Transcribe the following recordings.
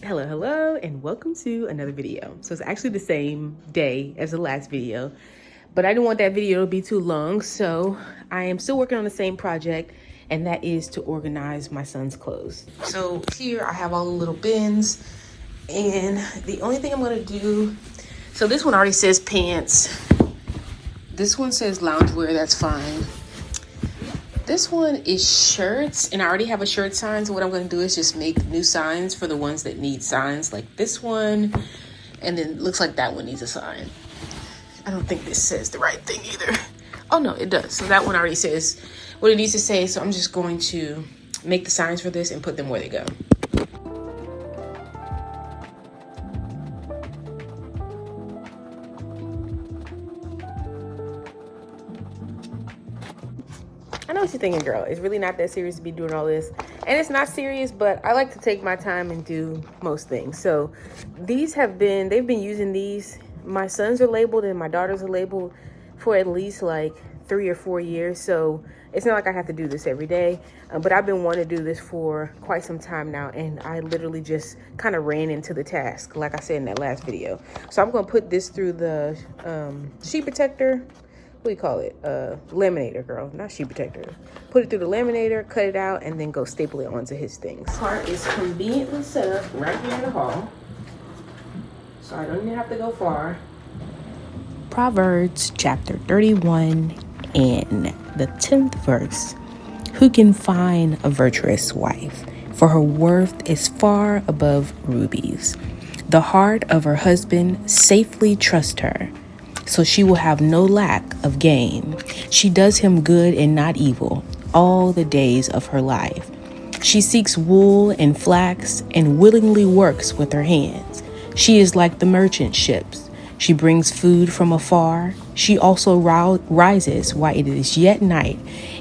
Hello, and welcome to another video. So it's actually the same day as the last video, but I didn't want that video to be too long, so I am still working on the same project, and that is to organize my son's clothes. So here I have all the little bins, and the only thing I'm gonna do, so this one already says pants. This one says loungewear, that's fine. This one is shirts, and I already have a shirt sign, so what I'm going to do is just make new signs for the ones that need signs, like this one, and then it looks like that one needs a sign. I don't think this says the right thing either. Oh no, it does. So that one already says what it needs to say, so I'm just going to make the signs for this and put them where they go. I know what you're thinking, girl. It's really not that serious to be doing all this. And it's not serious, but I like to take my time and do most things. So they've been using these. My sons are labeled and my daughters are labeled for at least like 3 or 4 years. So it's not like I have to do this every day. But I've been wanting to do this for quite some time now. And I literally just kind of ran into the task, like I said in that last video. So I'm going to put this through the sheet protector. What do you call it? Laminator, girl, not sheet protector. Put it through the laminator, cut it out, and then go staple it onto his things. This part is conveniently set up right here in the hall, so I don't even have to go far. Proverbs chapter 31 and the 10th verse. Who can find a virtuous wife? For her worth is far above rubies. The heart of her husband safely trusts her, so she will have no lack of gain. She does him good and not evil all the days of her life. She seeks wool and flax and willingly works with her hands. She is like the merchant ships. She brings food from afar. She also rises while it is yet night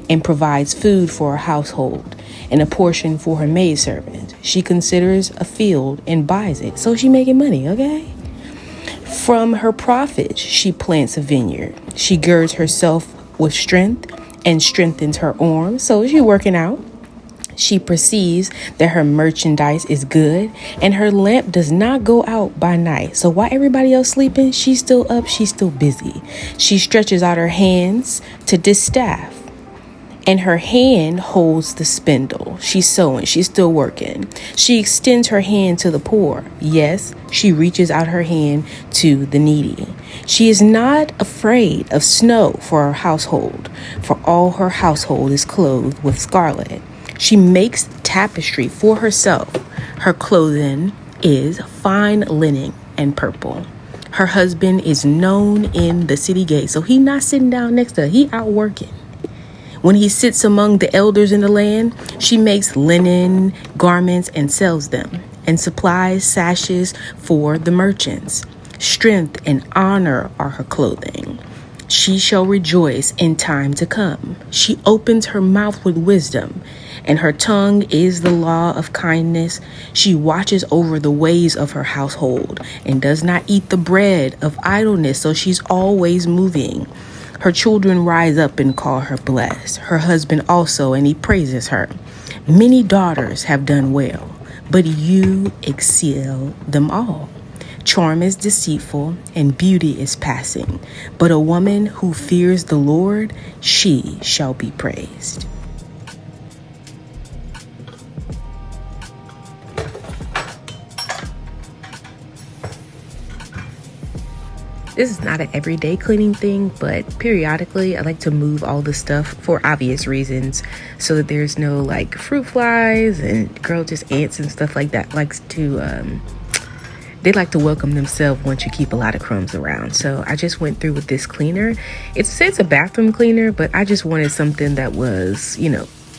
and provides food for her household and a portion for her maidservant. She considers a field and buys it, so she making money, okay? From her profits, she plants a vineyard. She girds herself with strength and strengthens her arms. So she's working out. She perceives that her merchandise is good and her lamp does not go out by night. So while everybody else sleeping, she's still up. She's still busy. She stretches out her hands to distaff, and her hand holds the spindle. She's sewing. She's still working. She extends her hand to the poor. Yes, she reaches out her hand to the needy. She is not afraid of snow for her household, for all her household is clothed with scarlet. She makes tapestry for herself. Her clothing is fine linen and purple. Her husband is known in the city gate, so he not sitting down next to her. He out working. When he sits among the elders in the land, she makes linen garments and sells them, and supplies sashes for the merchants. Strength and honor are her clothing. She shall rejoice in time to come. She opens her mouth with wisdom, and her tongue is the law of kindness. She watches over the ways of her household, and does not eat the bread of idleness, so she's always moving. Her children rise up and call her blessed. Her husband also, and he praises her. Many daughters have done well, but you excel them all. Charm is deceitful and beauty is passing, but a woman who fears the Lord, she shall be praised. This is not an everyday cleaning thing, but periodically I like to move all the stuff for obvious reasons, so that there's no like fruit flies and just ants and stuff like that they like to welcome themselves once you keep a lot of crumbs around. So I just went through with this cleaner. It's a bathroom cleaner, but I just wanted something that was,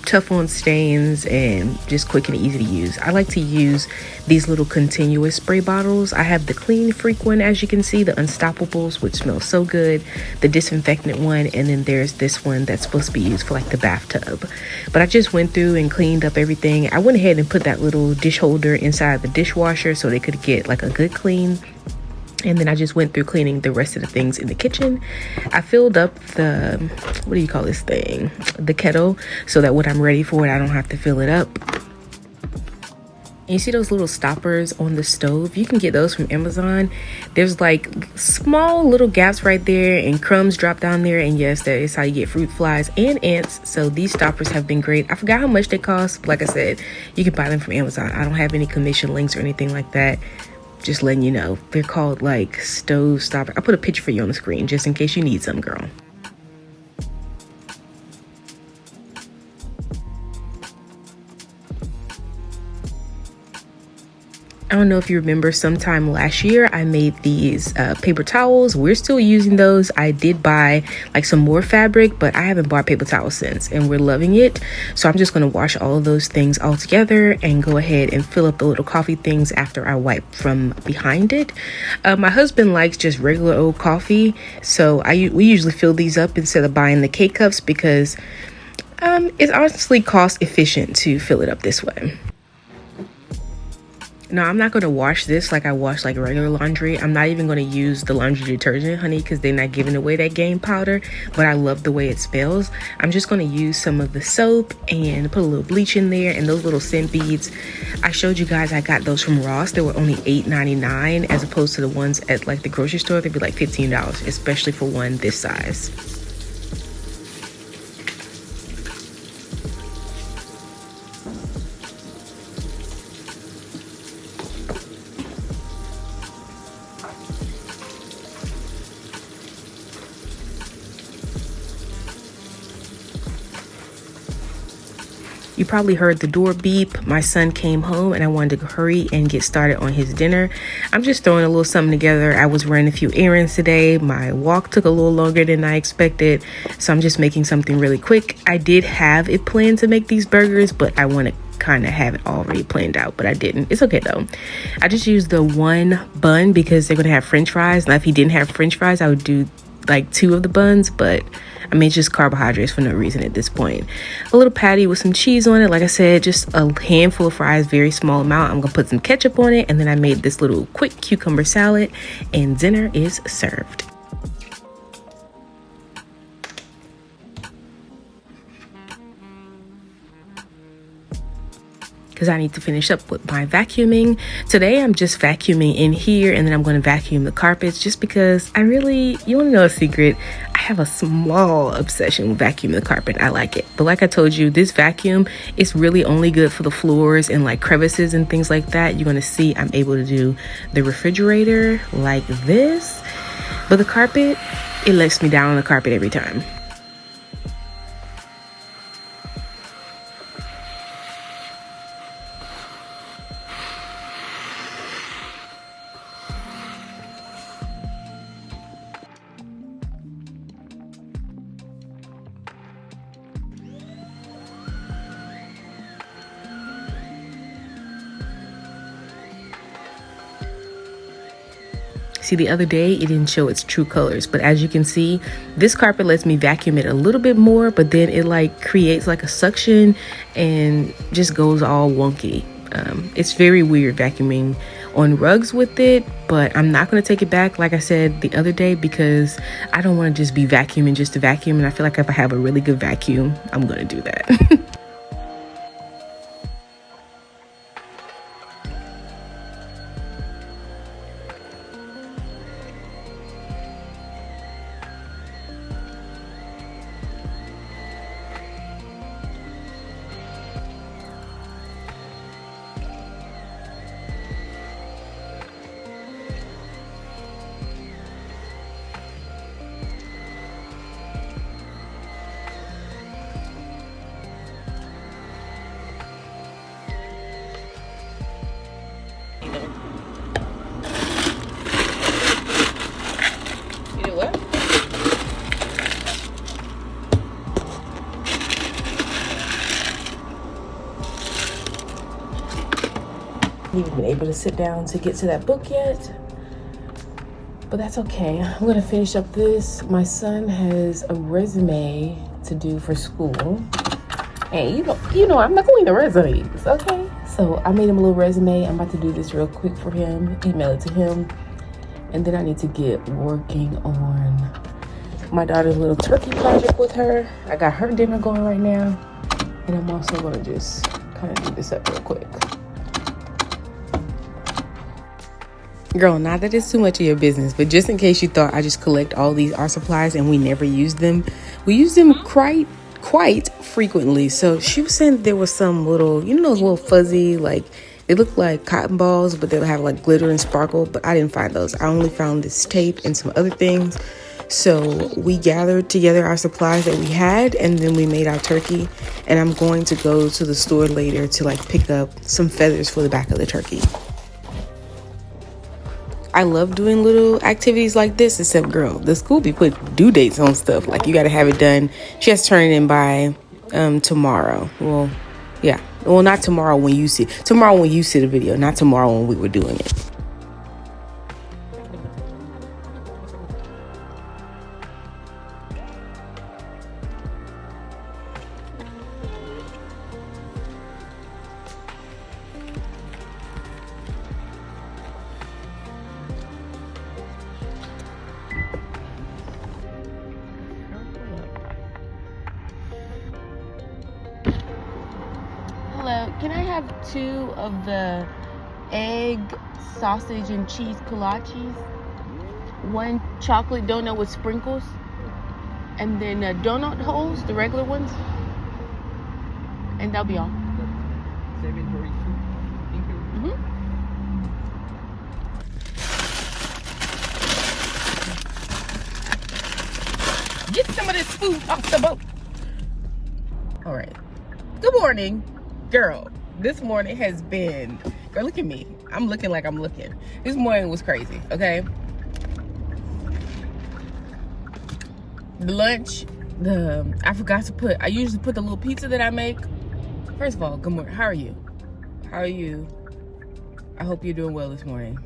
tough on stains and just quick and easy to use. I like to use these little continuous spray bottles. I have the Clean Freak one, as you can see, the Unstoppables, which smells so good, the disinfectant one, and then there's this one that's supposed to be used for like the bathtub. But I just went through and cleaned up everything. I went ahead and put that little dish holder inside the dishwasher so they could get like a good clean. And then I just went through cleaning the rest of the things in the kitchen. I filled up the, what do you call this thing? The kettle, so that when I'm ready for it, I don't have to fill it up. You see those little stoppers on the stove? You can get those from Amazon. There's like small little gaps right there and crumbs drop down there. And yes, that is how you get fruit flies and ants. So these stoppers have been great. I forgot how much they cost. Like I said, you can buy them from Amazon. I don't have any commission links or anything like that. Just letting you know. They're called like stove stopper. I'll put a picture for you on the screen just in case you need some, girl. I don't know if you remember, sometime last year I made these paper towels. We're still using those. I did buy like some more fabric, but I haven't bought paper towels since, and we're loving it. So I'm just going to wash all of those things all together and go ahead and fill up the little coffee things after I wipe from behind it. My husband likes just regular old coffee, so we usually fill these up instead of buying the K-cups because it's honestly cost efficient to fill it up this way. Now, I'm not going to wash this like I wash like regular laundry. I'm not even going to use the laundry detergent, honey, because they're not giving away that game powder. But I love the way it smells. I'm just going to use some of the soap and put a little bleach in there and those little scent beads. I showed you guys I got those from Ross. They were only $8.99 as opposed to the ones at like the grocery store. They'd be like $15, especially for one this size. You probably heard the door beep. My son came home and I wanted to hurry and get started on his dinner. I'm just throwing a little something together. I was running a few errands today. My walk took a little longer than I expected, so I'm just making something really quick. I did have it planned to make these burgers, but I want to kind of have it already planned out, but I didn't. It's okay though. I just used the one bun because they're going to have French fries. Now, if he didn't have French fries, I would do like 2 of the buns, but I mean, it's just carbohydrates for no reason at this point. A little patty with some cheese on it. Like I said, just a handful of fries, very small amount. I'm gonna put some ketchup on it, and then I made this little quick cucumber salad, and dinner is served. Because I need to finish up with my vacuuming. Today I'm just vacuuming in here, and then I'm going to vacuum the carpets just because you want to know a secret? I have a small obsession with vacuuming the carpet. I like it. But like I told you, this vacuum is really only good for the floors and like crevices and things like that. You're going to see I'm able to do the refrigerator like this. But the carpet, it lets me down on the carpet every time. See, the other day it didn't show its true colors, but as you can see, this carpet lets me vacuum it a little bit more, but then it like creates like a suction and just goes all wonky. It's very weird vacuuming on rugs with it, but I'm not going to take it back like I said the other day because I don't want to just be vacuuming just to vacuum, and I feel like if I have a really good vacuum, I'm going to do that. Even been able to sit down to get to that book yet, but that's okay. I'm gonna finish up this. My son has a resume to do for school, and you know I'm not going to resumes, okay? So I made him a little resume. I'm about to do this real quick for him, email it to him, and then I need to get working on my daughter's little turkey project with her. I got her dinner going right now, and I'm also gonna just kind of do this up real quick. Girl, not that it's too much of your business, but just in case you thought I just collect all these art supplies and we never use them, we use them quite frequently. So she was saying that there was some little, those little fuzzy, like, they look like cotton balls, but they'll have like glitter and sparkle, but I didn't find those. I only found this tape and some other things. So we gathered together our supplies that we had, and then we made our turkey. And I'm going to go to the store later to like pick up some feathers for the back of the turkey. I love doing little activities like this, except girl, the school be put due dates on stuff. Like you got to have it done. She has to turn it in by tomorrow. Well, yeah. Well, not tomorrow when you see. Tomorrow when you see the video, not tomorrow when we were doing it. Hello, can I have 2 of the egg, sausage, and cheese kolaches? 1 chocolate donut with sprinkles, and then donut holes, the regular ones, and that'll be all. Get some of this food off the boat. All right. Good morning. Girl, this morning has been, girl, look at me. I'm looking like I'm looking. This morning was crazy, okay? The lunch, I forgot to put, I usually put the little pizza that I make. First of all, good morning. How are you? How are you? I hope you're doing well this morning.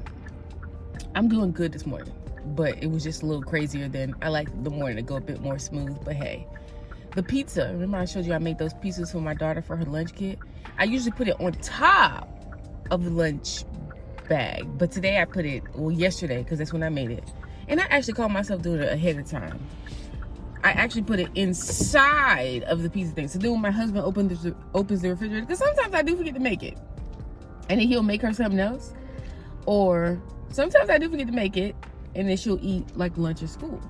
I'm doing good this morning, but it was just a little crazier than, I like the morning to go a bit more smooth, but hey. The pizza, remember I showed you I made those pizzas for my daughter for her lunch kit? I usually put it on top of the lunch bag, but today I put it, well, yesterday, because that's when I made it. And I actually called myself doing it ahead of time. I actually put it inside of the pizza thing. So then when my husband opens the refrigerator, because sometimes I do forget to make it, and then he'll make her something else. Or sometimes I do forget to make it, and then she'll eat like lunch at school.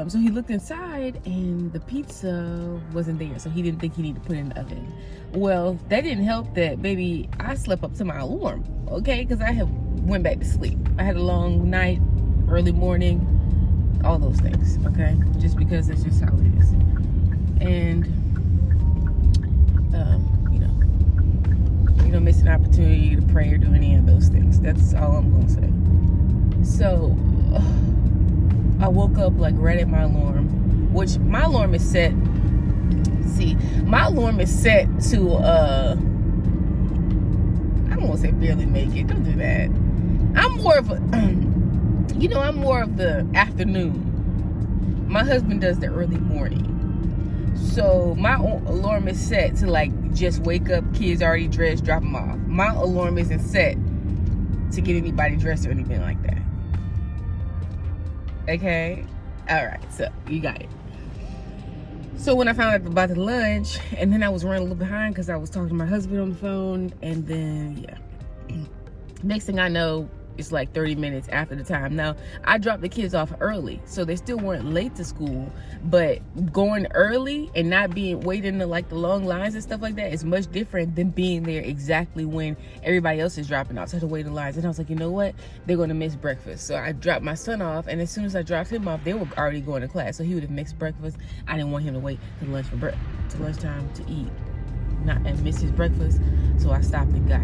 So he looked inside and the pizza wasn't there, so he didn't think he needed to put it in the oven. Well, that didn't help that, baby, I slept up to my alarm, okay? Because I have went back to sleep. I had a long night, early morning, all those things, okay? Just because that's just how it is. And, you don't miss an opportunity to pray or do any of those things. That's all I'm gonna say. So, I woke up like right at my alarm, which my alarm is set. See, my alarm is set to, I don't want to say barely make it. Don't do that. I'm more of a, I'm more of the afternoon. My husband does the early morning. So my alarm is set to like just wake up, kids already dressed, drop them off. My alarm isn't set to get anybody dressed or anything like that. Okay, all right, so you got it. So when I found out about the lunch, and then I was running a little behind because I was talking to my husband on the phone, and then next thing I know, it's like 30 minutes after the time. Now, I dropped the kids off early, so they still weren't late to school, but going early and not being waiting in like the long lines and stuff like that is much different than being there exactly when everybody else is dropping off. So I had to wait in lines, and I was like, you know what? They're going to miss breakfast. So I dropped my son off, and as soon as I dropped him off, they were already going to class, so he would have missed breakfast. I didn't want him to wait to lunchtime to eat, and miss his breakfast, so I stopped and got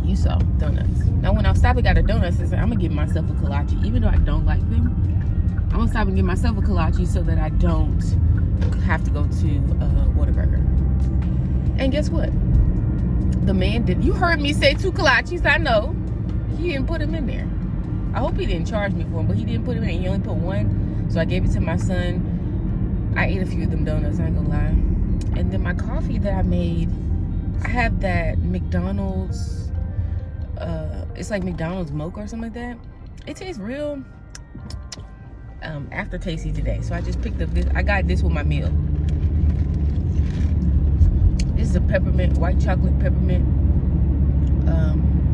you saw donuts. Now when I stopped and got the donuts, I said, I'm gonna give myself a kolache. Even though I don't like them, I'm gonna stop and give myself a kolache so that I don't have to go to Whataburger. And guess what? The man did. You heard me say 2 kolaches. I know. He didn't put them in there. I hope he didn't charge me for them, but he didn't put them in. He only put 1. So I gave it to my son. I ate a few of them donuts, I ain't gonna lie. And then my coffee that I made, I have that McDonald's, it's like McDonald's mocha or something like that. It tastes real aftertasty today. So I just picked up this. I got this with my meal. This is a peppermint, white chocolate peppermint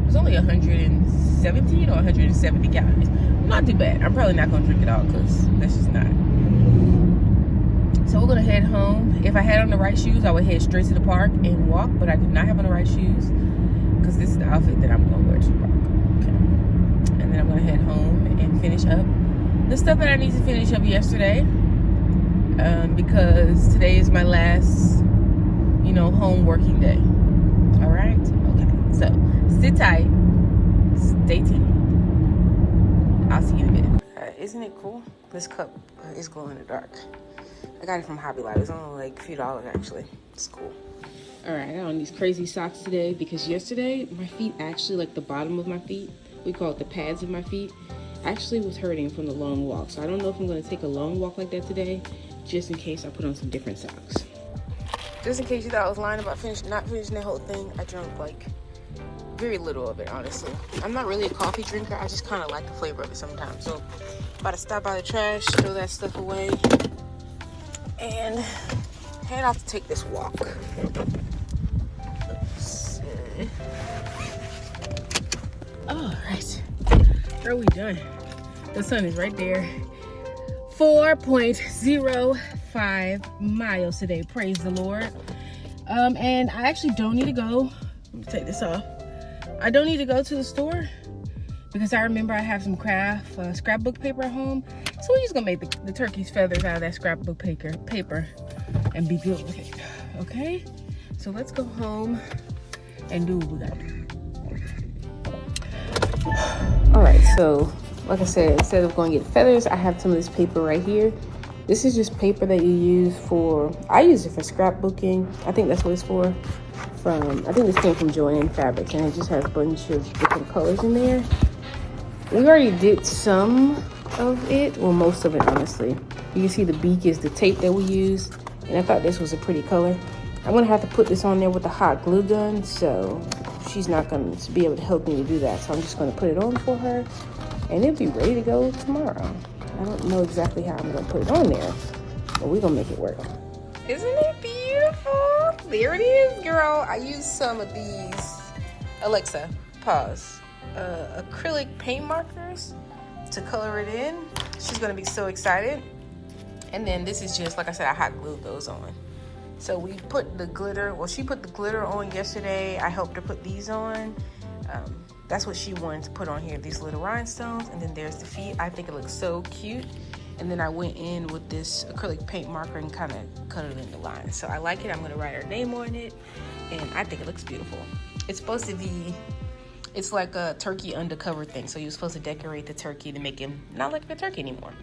It's only 117 or 170 calories. Not too bad. I'm probably not gonna drink it all because that's just not. So we're gonna head home. If I had on the right shoes, I would head straight to the park and walk, but I did not have on the right shoes because this is the outfit that I'm gonna wear to the park. Okay. And then I'm gonna head home and finish up the stuff that I need to finish up yesterday, because today is my last, home working day. All right. Okay. So sit tight. Stay tuned. I'll see you in a bit. Isn't it cool? This cup is glow in the dark. I got it from Hobby Lobby. It's only like a few dollars actually. It's cool. All right, I got on these crazy socks today because yesterday my feet actually, like the bottom of my feet, we call it the pads of my feet, actually was hurting from the long walk. So I don't know if I'm going to take a long walk like that today, just in case I put on some different socks. Just in case you thought I was lying about not finishing the whole thing, I drank like very little of it, honestly. I'm not really a coffee drinker. I just kind of like the flavor of it sometimes. So about to stop by the trash, throw that stuff away, and head out to take this walk. All right, are we done? The sun is right there. 4.05 miles today. Praise the Lord. And I actually don't need to go. Let me take this off. I don't need to go to the store because I remember I have some scrapbook paper at home. So we're just gonna make the turkey's feathers out of that scrapbook paper and be good with it. Okay? So let's go home and do what we gotta do. All right, so like I said, instead of going to get feathers, I have some of this paper right here. This is just paper that you use I use it for scrapbooking. I think that's what it's for. I think this came from Joanne Fabrics, and it just has a bunch of different colors in there. We already did some of it, well, most of it, honestly. You can see the beak is the tape that we used, and I thought this was a pretty color. I'm gonna have to put this on there with the hot glue gun, so she's not gonna be able to help me to do that. So I'm just gonna put it on for her, and it'll be ready to go tomorrow. I don't know exactly how I'm gonna put it on there, but we're gonna make it work. Isn't it beautiful? There it is, girl. I used some of these, Alexa, pause, acrylic paint markers to color it in. She's gonna be so excited. And then this is just, like I said, I hot glued those on. So we put the glitter, well, she put the glitter on yesterday. I helped her put these on. That's what she wanted to put on here, these little rhinestones. And then there's the feet. I think it looks so cute. And then I went in with this acrylic paint marker and kind of cut it into lines. So I like it. I'm gonna write her name on it. And I think it looks beautiful. It's supposed to be, it's like a turkey undercover thing. So you're supposed to decorate the turkey to make him not like a turkey anymore.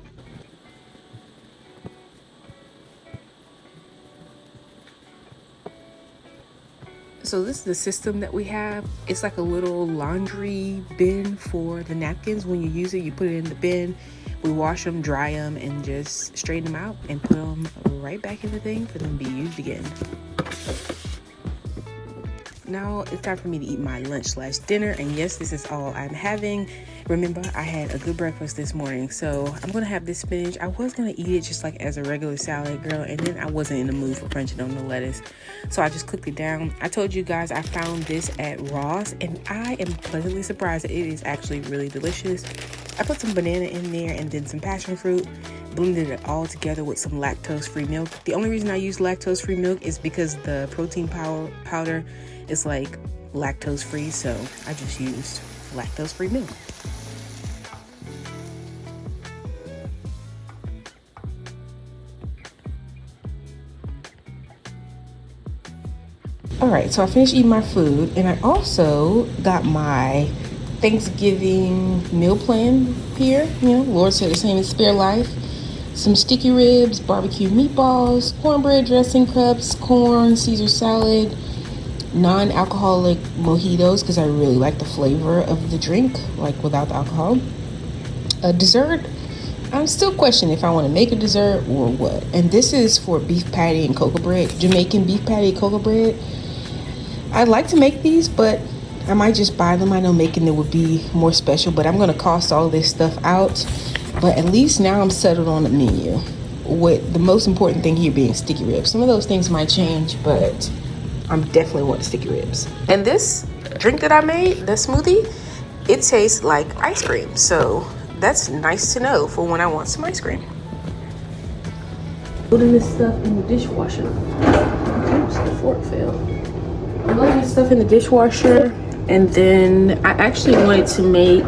So this is the system that we have. It's like a little laundry bin for the napkins. When you use it, you put it in the bin. We wash them, dry them, and just straighten them out and put them right back in the thing for them to be used again. Now it's time for me to eat my lunch/dinner, and yes, this is all I'm having. Remember, I had a good breakfast this morning, so I'm gonna have this spinach. I was gonna eat it just like as a regular salad, girl, and then I wasn't in the mood for crunching on the lettuce, so I just cooked it down. I told you guys I found this at Ross, and I am pleasantly surprised that it is actually really delicious. I put some banana in there and then some passion fruit, blended it all together with some lactose-free milk. The only reason I use lactose-free milk is because the protein powder is like lactose-free, so I just used lactose-free milk. All right, so I finished eating my food, and I also got my Thanksgiving meal plan here. Lord said the same as spare life. Some sticky ribs, barbecue meatballs, cornbread dressing cups, corn, Caesar salad, non-alcoholic mojitos because I really like the flavor of the drink, like without the alcohol. A dessert, I'm still questioning if I want to make a dessert or what. And this is for beef patty and cocoa bread, Jamaican beef patty and cocoa bread. I'd like to make these, but I might just buy them. I know making them would be more special, but I'm going to cost all this stuff out. But at least now I'm settled on the menu, with the most important thing here being sticky ribs. Some of those things might change, but I'm definitely wanting sticky ribs. And this drink that I made, the smoothie, it tastes like ice cream. So that's nice to know for when I want some ice cream. Putting this stuff in the dishwasher. Oops, the fork fell. I'm putting this stuff in the dishwasher, and then I actually wanted to make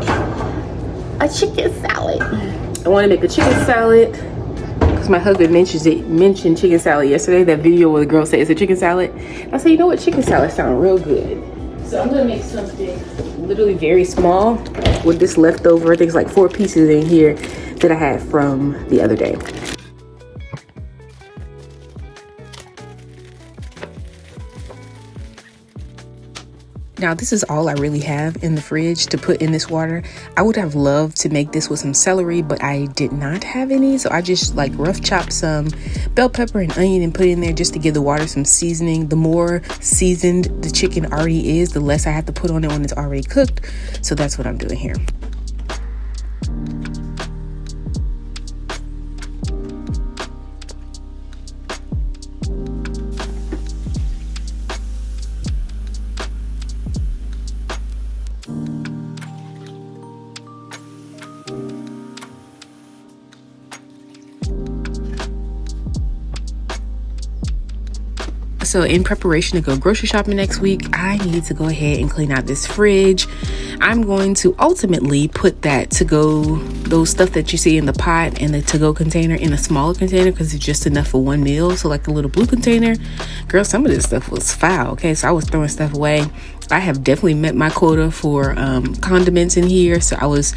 a chicken salad. I want to make a chicken salad because my husband mentioned chicken salad yesterday. That video where the girl said it's a chicken salad. I said, you know what, chicken salad sounds real good. So I'm gonna make something literally very small with this leftover. I think it's like 4 pieces in here that I had from the other day. Now, this is all I really have in the fridge to put in this water. I would have loved to make this with some celery, but I did not have any. So I just like rough chopped some bell pepper and onion and put it in there just to give the water some seasoning. The more seasoned the chicken already is, the less I have to put on it when it's already cooked. So that's what I'm doing here. So in preparation to go grocery shopping next week, I need to go ahead and clean out this fridge. I'm going to ultimately put that those stuff that you see in the pot and the to-go container in a smaller container because it's just enough for one meal. So like the little blue container, girl, some of this stuff was foul. Okay, so I was throwing stuff away. I have definitely met my quota for condiments in here. So I was,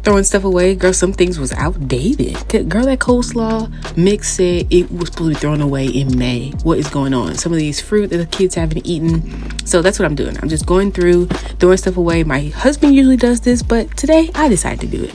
throwing stuff away. Girl, some things was outdated. Girl, that coleslaw mix said it was supposed to be thrown away in May. What is going on? Some of these fruit that the kids haven't eaten. So that's what I'm doing. I'm just going through, throwing stuff away. My husband usually does this, but today I decided to do it.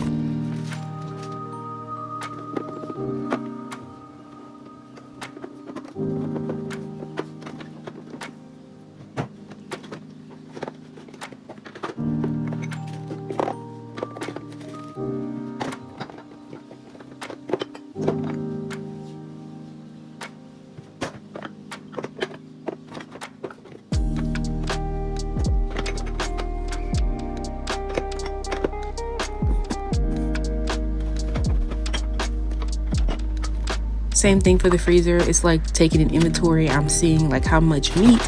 Same thing for the freezer. It's like taking an inventory. I'm seeing like how much meat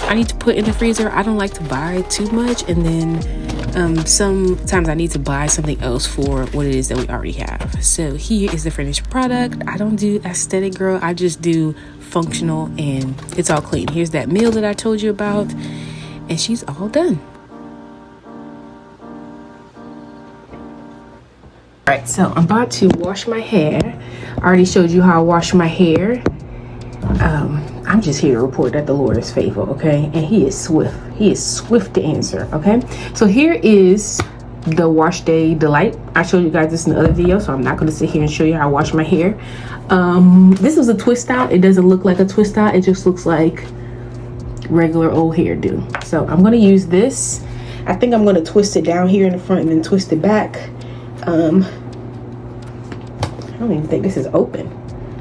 I need to put in the freezer. I don't like to buy too much, and then sometimes I need to buy something else for what it is that we already have. So here is the finished product. I don't do aesthetic, girl. I just do functional, and it's all clean. Here's that meal that I told you about, and she's all done. All right, so I'm about to wash my hair. I already showed you how I wash my hair. I'm just here to report that the Lord is faithful, okay? And he is swift. He is swift to answer, okay? So here is the wash day delight. I showed you guys this in the other video, so I'm not going to sit here and show you how I wash my hair. This is a twist out. It doesn't look like a twist out. It just looks like regular old hairdo. So I'm going to use this. I think I'm going to twist it down here in the front and then twist it back. I don't even think this is open.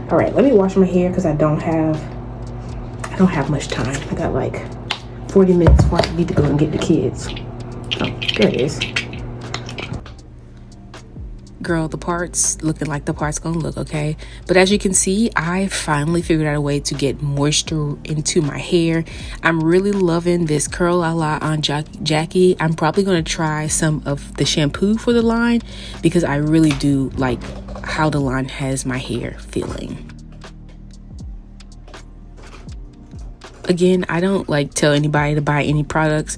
All right, let me wash my hair because I don't have much time. I got like 40 minutes before I need to go and get the kids. Oh, there it is. Girl, the part's looking like the part's gonna look, okay? But as you can see, I finally figured out a way to get moisture into my hair. I'm really loving this Curl La La on Jackie. I'm probably gonna try some of the shampoo for the line because I really do like how the line has my hair feeling. Again, I don't like tell anybody to buy any products.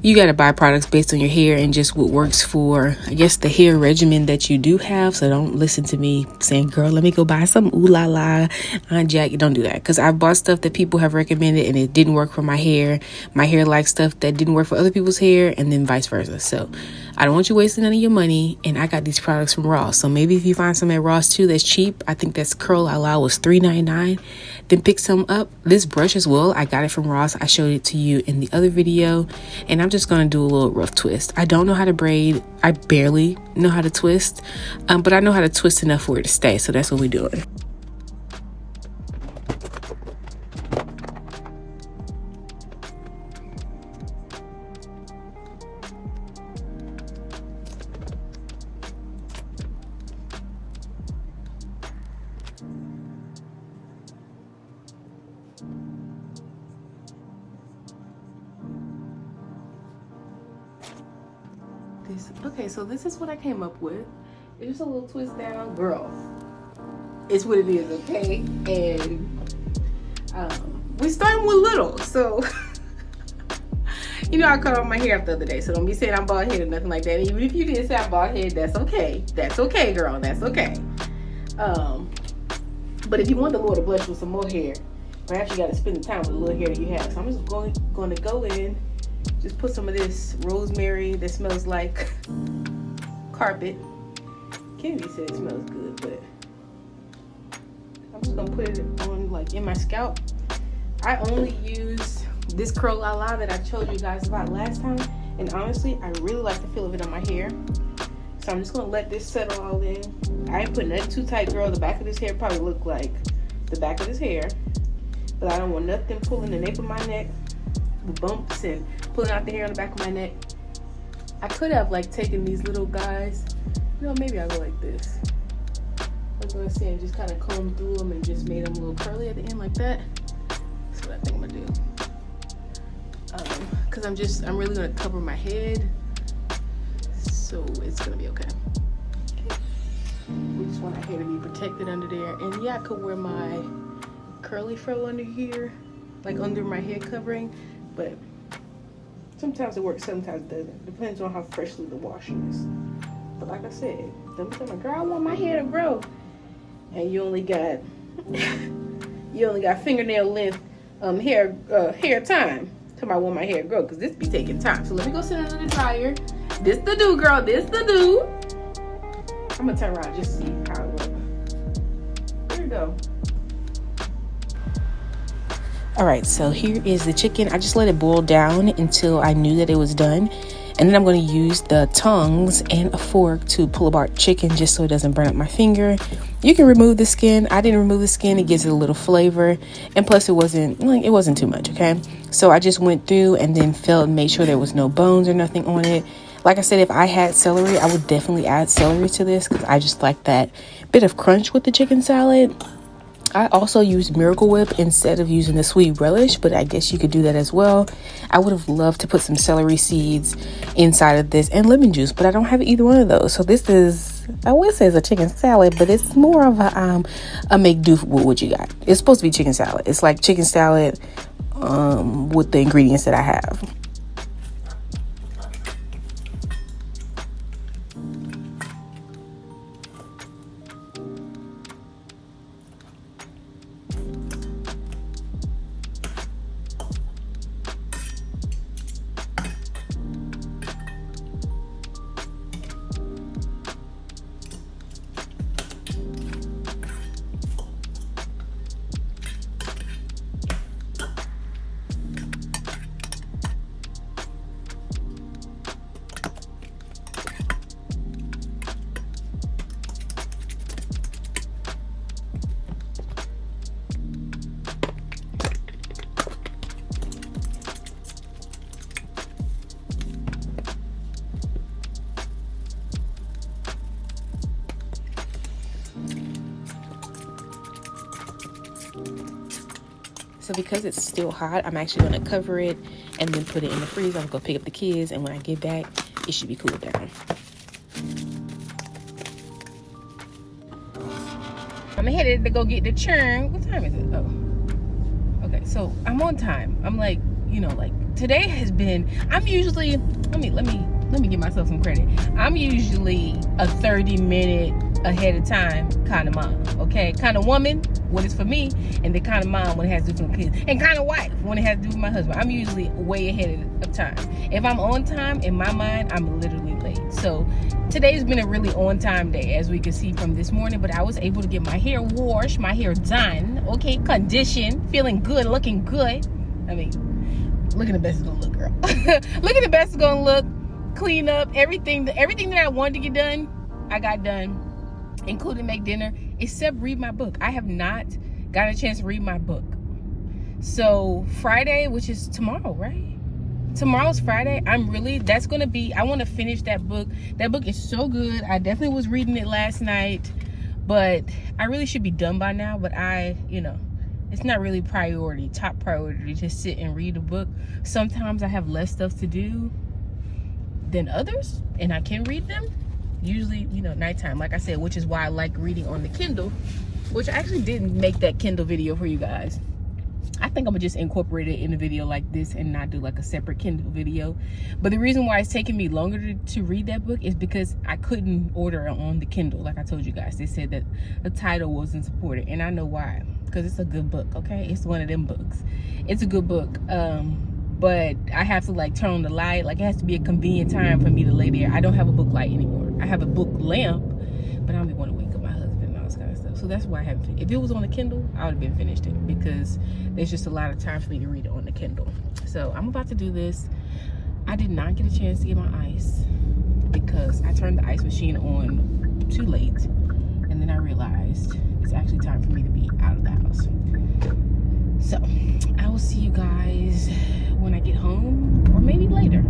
You got to buy products based on your hair and just what works for, I guess, the hair regimen that you do have. So don't listen to me saying, girl, let me go buy some Ooh La La on Jackie. Don't do that, because I bought stuff that people have recommended and it didn't work for my hair. My hair likes stuff that didn't work for other people's hair, and then vice versa. So I don't want you wasting none of your money, and I got these products from Ross. So maybe if you find some at Ross too that's cheap, I think that's Curl La La was $3.99, then pick some up. This brush as well, I got it from Ross. I showed it to you in the other video, and I'm just going to do a little rough twist. I don't know how to braid. I barely know how to twist, but I know how to twist enough for it to stay. So that's what we're doing. Okay, so this is what I came up with. It's just a little twist down, girl. It's what it is, okay? And we starting with little, so you know I cut off my hair off the other day, so don't be saying I'm bald headed or nothing like that. Even if you did say I'm bald headed, that's okay. That's okay, girl. That's okay. But if you want the Lord to bless you with some more hair, perhaps you got to spend the time with the little hair that you have. So I'm just going to go in, just put some of this rosemary that smells like carpet. Kennedy said it smells good, but I'm just gonna put it on like in my scalp. I only use this curl la la that I told you guys about last time, and honestly, I really like the feel of it on my hair. So I'm just gonna let this settle all in. I ain't putting nothing too tight, girl. The back of this hair probably look like the back of this hair, but I don't want nothing pulling the nape of my neck, the bumps and pulling out the hair on the back of my neck. I could have like taken these little guys. You know, maybe I'll go like this. I was gonna say and just kind of comb through them and just made them a little curly at the end like that. That's what I think I'm gonna do. Cause I'm really gonna cover my head, so it's gonna be okay. We just want our hair to be protected under there. And yeah, I could wear my curly fro under here, like under my head covering, but sometimes it works, sometimes it doesn't. Depends on how freshly the wash is. But like I said, don't be telling my girl, I want my hair to grow, and you only got fingernail length hair time. Tell me I want my hair to grow, because this be taking time. So let me go sit under the dryer. This the do, girl. This the do. I'm gonna turn around just to see how it looks. Here we go. All right, so here is the chicken. I just let it boil down until I knew that it was done. And then I'm going to use the tongs and a fork to pull apart chicken just so it doesn't burn up my finger. You can remove the skin. I didn't remove the skin. It gives it a little flavor. And plus it wasn't too much, okay? So I just went through and then felt and made sure there was no bones or nothing on it. Like I said, if I had celery, I would definitely add celery to this because I just like that bit of crunch with the chicken salad. I also used Miracle Whip instead of using the sweet relish, but I guess you could do that as well. I would have loved to put some celery seeds inside of this and lemon juice, but I don't have either one of those. So this is, I would say it's a chicken salad, but it's more of a make do with what you got. It's supposed to be chicken salad. It's like chicken salad with the ingredients that I have. So because it's still hot, I'm actually going to cover it and then put it in the freezer. I'm going to pick up the kids, and when I get back, it should be cooled down. I'm headed to go get the churn. What time is it? Oh, okay. So I'm on time. I'm like, today has been. I'm usually. Let me give myself some credit. I'm usually a 30-minute ahead of time kind of mom. Okay, kind of woman when it's for me, and the kind of mom when it has to do with kids, and kind of wife when it has to do with my husband. I'm usually way ahead of time. If I'm on time, in my mind, I'm literally late. So today's been a really on time day, as we can see from this morning. But I was able to get my hair washed, my hair done, okay, conditioned, feeling good, looking good. I mean, looking the best it's gonna look, girl. Looking the best it's gonna look. Clean up everything that I wanted to get done, I got done, including make dinner, except read my book. I have not gotten a chance to read my book. So Friday, which is tomorrow, right? Tomorrow's Friday. That's gonna be, I want to finish that book. That book is so good. I definitely was reading it last night, but I really should be done by now. But it's not really top priority to just sit and read a book. Sometimes I have less stuff to do than others, and I can read them. Usually, you know, nighttime, like I said, which is why I like reading on the Kindle, which I actually didn't make that Kindle video for you guys. I think I'm gonna just incorporate it in a video like this and not do like a separate Kindle video. But the reason why it's taking me longer to read that book is because I couldn't order it on the Kindle. Like I told you guys, they said that the title wasn't supported, and I know why. Because it's a good book, okay? It's one of them books. It's a good book. But I have to like turn on the light. Like it has to be a convenient time for me to lay there. I don't have a book light anymore. I have a book lamp, but I don't want to wake up my husband and all this kind of stuff. So that's why I haven't. If it was on the Kindle, I would have been finished it, because there's just a lot of time for me to read it on the Kindle. So I'm about to do this. I did not get a chance to get my ice because I turned the ice machine on too late, and then I realized it's actually time for me to be out of the house. So I will see you guys when I get home, or maybe later.